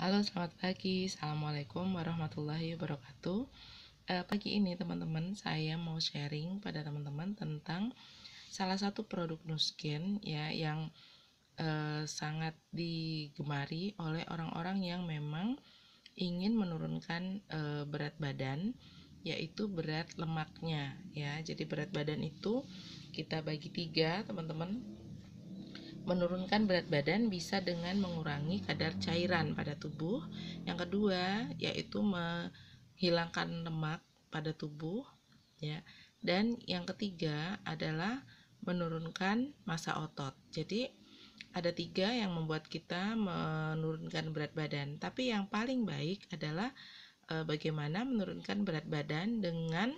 Halo, selamat pagi. Assalamualaikum warahmatullahi wabarakatuh. Pagi ini teman-teman, saya mau sharing pada teman-teman tentang salah satu produk Nuskin ya yang sangat digemari oleh orang-orang yang memang ingin menurunkan berat badan, yaitu berat lemaknya ya. Jadi berat badan itu kita bagi tiga, teman-teman. Menurunkan berat badan bisa dengan mengurangi kadar cairan pada tubuh. Yang kedua, yaitu menghilangkan lemak pada tubuh, ya. Dan yang ketiga adalah menurunkan massa otot. Jadi ada tiga yang membuat kita menurunkan berat badan. Tapi yang paling baik adalah bagaimana menurunkan berat badan dengan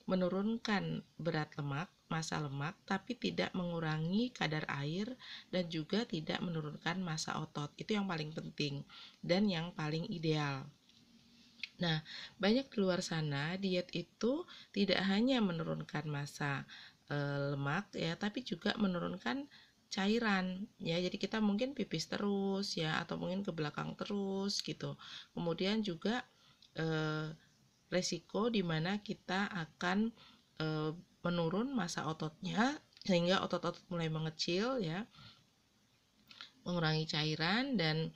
menurunkan berat lemak, massa lemak, tapi tidak mengurangi kadar air dan juga tidak menurunkan massa otot. Itu yang paling penting dan yang paling ideal. Nah, banyak di luar sana diet itu tidak hanya menurunkan massa lemak ya, tapi juga menurunkan cairan ya. Jadi kita mungkin pipis terus ya, atau mungkin ke belakang terus gitu. Kemudian juga resiko dimana kita akan menurun massa ototnya sehingga otot-otot mulai mengecil ya, mengurangi cairan dan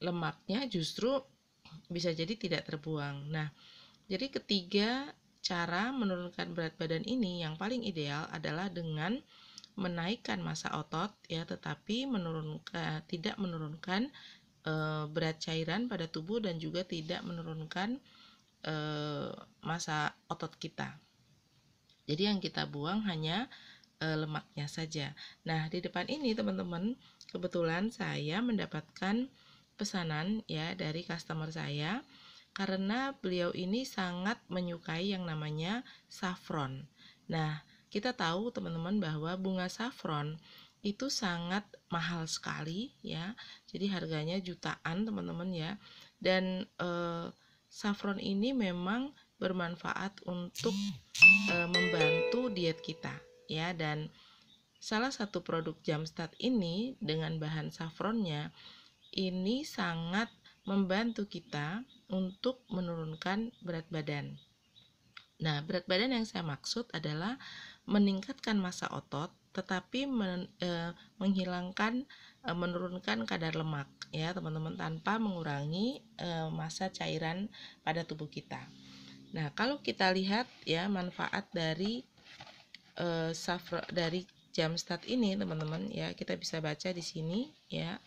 lemaknya justru bisa jadi tidak terbuang. Nah, jadi ketiga cara menurunkan berat badan ini yang paling ideal adalah dengan menaikkan massa otot ya, tetapi tidak menurunkan berat cairan pada tubuh dan juga tidak menurunkan massa otot kita. Jadi yang kita buang hanya lemaknya saja. Nah, di depan ini teman-teman, kebetulan saya mendapatkan pesanan ya dari customer saya karena beliau ini sangat menyukai yang namanya saffron. Nah, kita tahu teman-teman bahwa bunga saffron itu sangat mahal sekali ya. Jadi harganya jutaan teman-teman ya. Dan saffron ini memang bermanfaat untuk membantu diet kita ya, dan salah satu produk Jumpstart ini dengan bahan saffronnya ini sangat membantu kita untuk menurunkan berat badan. Nah, berat badan yang saya maksud adalah meningkatkan massa otot tetapi menurunkan kadar lemak ya teman-teman, tanpa mengurangi massa cairan pada tubuh kita. Nah, kalau kita lihat ya manfaat dari dari Jumpstart ini teman-teman ya, kita bisa baca di sini ya.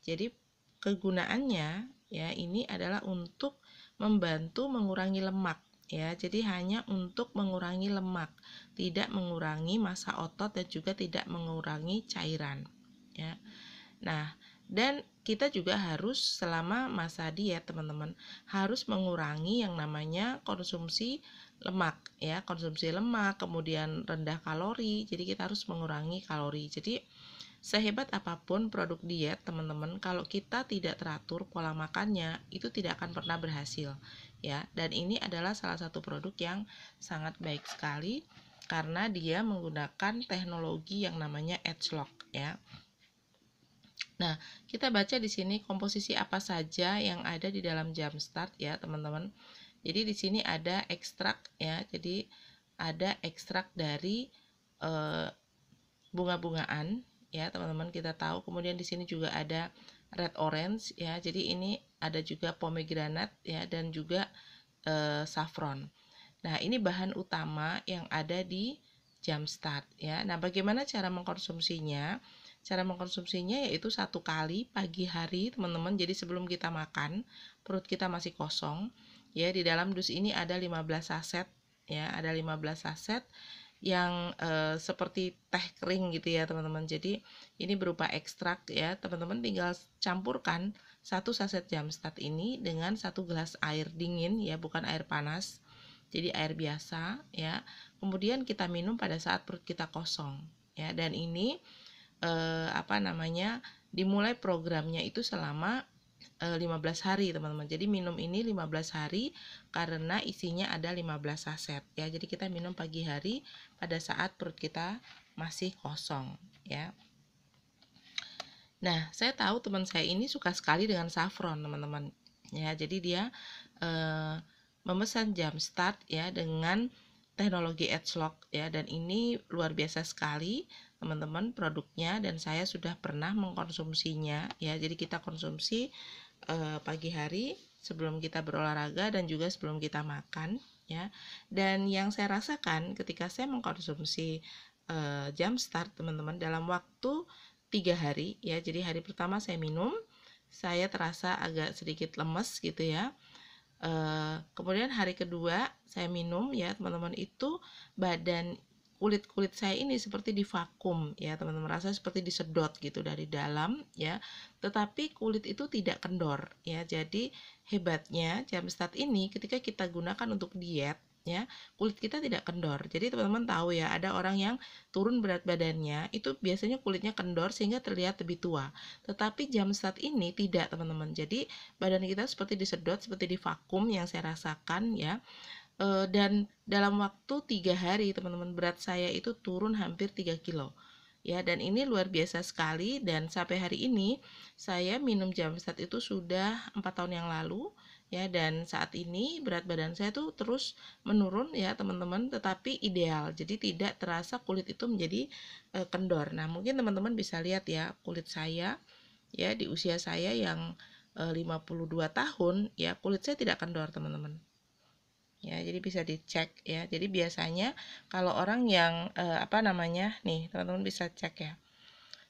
Jadi kegunaannya ya ini adalah untuk membantu mengurangi lemak ya. Jadi hanya untuk mengurangi lemak, tidak mengurangi massa otot dan juga tidak mengurangi cairan ya. Nah, dan kita juga harus selama masa diet teman-teman harus mengurangi yang namanya konsumsi lemak ya, konsumsi lemak, kemudian rendah kalori. Jadi kita harus mengurangi kalori. Jadi sehebat apapun produk diet teman-teman, kalau kita tidak teratur pola makannya itu tidak akan pernah berhasil ya. Dan ini adalah salah satu produk yang sangat baik sekali karena dia menggunakan teknologi yang namanya Edge Lock ya. Nah, kita baca di sini komposisi apa saja yang ada di dalam Jumpstart ya, teman-teman. Jadi di sini ada ekstrak ya. Jadi ada ekstrak dari bunga-bungaan ya, teman-teman, kita tahu. Kemudian di sini juga ada red orange ya. Jadi ini ada juga pomegranate ya, dan juga saffron. Nah, ini bahan utama yang ada di Jumpstart ya. Nah, bagaimana cara mengkonsumsinya? Cara mengkonsumsinya yaitu 1 kali pagi hari teman-teman. Jadi sebelum kita makan, perut kita masih kosong ya. Di dalam dus ini ada 15 saset ya, ada 15 saset yang seperti teh kering gitu ya teman-teman. Jadi ini berupa ekstrak ya, teman-teman tinggal campurkan 1 saset Jumpstart ini dengan 1 gelas air dingin ya, bukan air panas. Jadi air biasa ya. Kemudian kita minum pada saat perut kita kosong ya. Dan ini dimulai programnya itu selama 15 hari teman-teman. Jadi minum ini 15 hari karena isinya ada 15 saset ya. Jadi kita minum pagi hari pada saat perut kita masih kosong ya. Nah, saya tahu teman saya ini suka sekali dengan saffron, teman-teman. Ya, jadi dia eh, memesan jam start ya dengan teknologi edge lock ya, dan ini luar biasa sekali teman-teman produknya, dan saya sudah pernah mengkonsumsinya ya. Jadi kita konsumsi pagi hari sebelum kita berolahraga dan juga sebelum kita makan ya. Dan yang saya rasakan ketika saya mengkonsumsi jam start teman-teman, dalam waktu 3 hari ya, jadi hari pertama saya minum, saya terasa agak sedikit lemes gitu ya. Kemudian hari kedua saya minum ya teman-teman, itu badan kulit saya ini seperti divakum ya teman-teman, rasa seperti disedot gitu dari dalam ya, tetapi kulit itu tidak kendor ya. Jadi hebatnya jam start ini ketika kita gunakan untuk diet ya, kulit kita tidak kendor. Jadi teman-teman tahu ya, ada orang yang turun berat badannya itu biasanya kulitnya kendor sehingga terlihat lebih tua, tetapi jam start ini tidak teman-teman. Jadi badan kita seperti disedot, seperti divakum yang saya rasakan ya. Dan dalam waktu 3 hari teman-teman, berat saya itu turun hampir 3 kilo ya, dan ini luar biasa sekali. Dan sampai hari ini saya minum jam start itu sudah 4 tahun yang lalu ya, dan saat ini berat badan saya tuh terus menurun ya teman-teman, tetapi ideal, jadi tidak terasa kulit itu menjadi kendor. Nah, mungkin teman-teman bisa lihat ya kulit saya ya, di usia saya yang 52 tahun ya, kulit saya tidak kendor teman-teman ya. Jadi bisa dicek ya. Jadi biasanya kalau orang yang apa namanya nih, teman-teman bisa cek ya.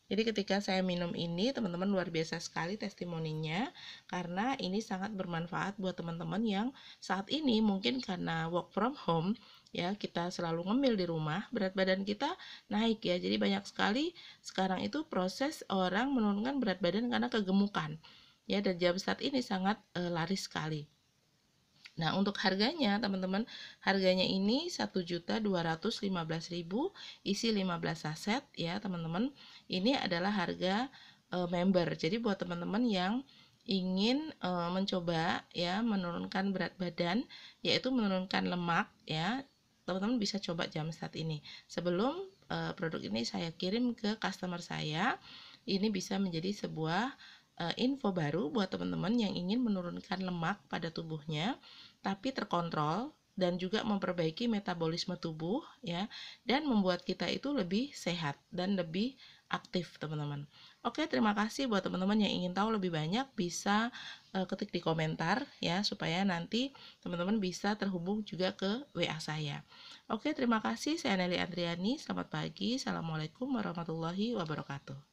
Jadi ketika saya minum ini teman-teman, luar biasa sekali testimoninya, karena ini sangat bermanfaat buat teman-teman yang saat ini mungkin karena work from home ya, kita selalu ngemil di rumah, berat badan kita naik ya. Jadi banyak sekali sekarang itu proses orang menurunkan berat badan karena kegemukan ya, dan jam start ini sangat laris sekali. Nah, untuk harganya teman-teman, harganya ini 1.215.000, isi 15 saset ya teman-teman. Ini adalah harga member. Jadi buat teman-teman yang ingin mencoba ya menurunkan berat badan, yaitu menurunkan lemak ya, teman-teman bisa coba jam start ini. Sebelum produk ini saya kirim ke customer saya, ini bisa menjadi sebuah info baru buat teman-teman yang ingin menurunkan lemak pada tubuhnya tapi terkontrol, dan juga memperbaiki metabolisme tubuh ya, dan membuat kita itu lebih sehat dan lebih aktif teman-teman. Oke, terima kasih. Buat teman-teman yang ingin tahu lebih banyak bisa ketik di komentar ya, supaya nanti teman-teman bisa terhubung juga ke WA saya. Oke, terima kasih. Saya Nelly Andriani. Selamat pagi. Assalamualaikum warahmatullahi wabarakatuh.